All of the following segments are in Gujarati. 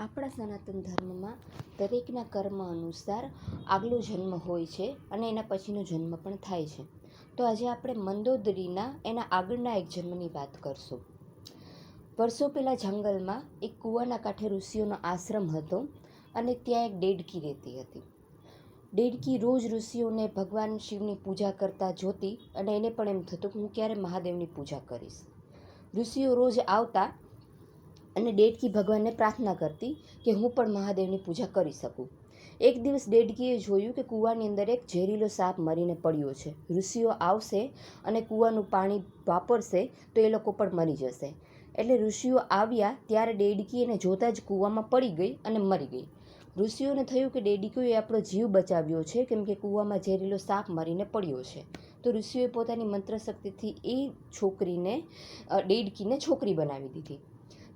આપણા સનાતન ધર્મમાં દરેકના કર્મ અનુસાર આગલો જન્મ હોય છે અને એના પછીનો જન્મ પણ થાય છે. તો આજે આપણે મંદોદરીના એના આગળના એક જન્મની વાત કરશું. વર્ષો પહેલાં જંગલમાં એક કૂવાના કાંઠે ઋષિઓનો આશ્રમ હતો અને ત્યાં એક ડેડકી રહેતી હતી. ડેડકી રોજ ઋષિઓને ભગવાન શિવની પૂજા કરતા જોતી અને એને પણ એમ થતું કે હું ક્યારે મહાદેવની પૂજા કરીશ. ઋષિઓ રોજ આવતા અને ડેડકી ભગવાનને પ્રાર્થના કરતી કે હું પણ મહાદેવની પૂજા કરી શકું. એક દિવસ ડેડકીએ જોયું કે કૂવાની અંદર એક ઝેરીલો સાપ મરીને પડ્યો છે. ઋષિઓ આવશે અને કૂવાનું પાણી વાપરશે તો એ લોકો પણ મરી જશે. એટલે ઋષિઓ આવ્યા ત્યારે ડેડકી એને જોતાં જ કૂવામાં પડી ગઈ અને મરી ગઈ. ઋષિઓને થયું કે ડેડકીએ આપણો જીવ બચાવ્યો છે, કેમ કે કૂવામાં ઝેરીલો સાપ મરીને પડ્યો છે. તો ઋષિઓએ પોતાની મંત્રશક્તિથી એ છોકરીને ડેડકીને છોકરી બનાવી દીધી.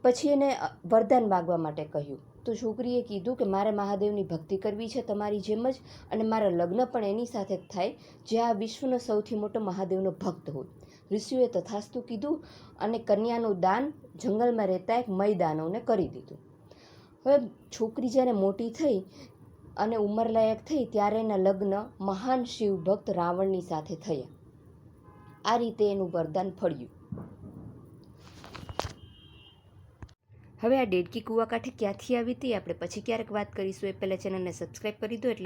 પછી એને વરદાન માગવા માટે કહ્યું. તો છોકરીએ કીધું કે મારે મહાદેવની ભક્તિ કરવી છે તમારી જેમ જ, અને મારા લગ્ન પણ એની સાથે જ થાય જે આ વિશ્વનો સૌથી મોટો મહાદેવનો ભક્ત હોય. ઋષિઓએ તથાસ્તુ કીધું અને કન્યાનું દાન જંગલમાં રહેતા એક મયદાનવને કરી દીધું. હવે છોકરી જ્યારે મોટી થઈ અને ઉંમરલાયક થઈ ત્યારે એના લગ્ન મહાન શિવ ભક્ત રાવણની સાથે થયા. આ રીતે એનું વરદાન ફળ્યું. હવે આ ડેડકી કૂવા કાંઠે ક્યાંથી આવી હતી આપણે પછી ક્યારેક વાત કરીશું. એ પહેલાં ચેનલને સબસ્ક્રાઈબ કરી દો એટલે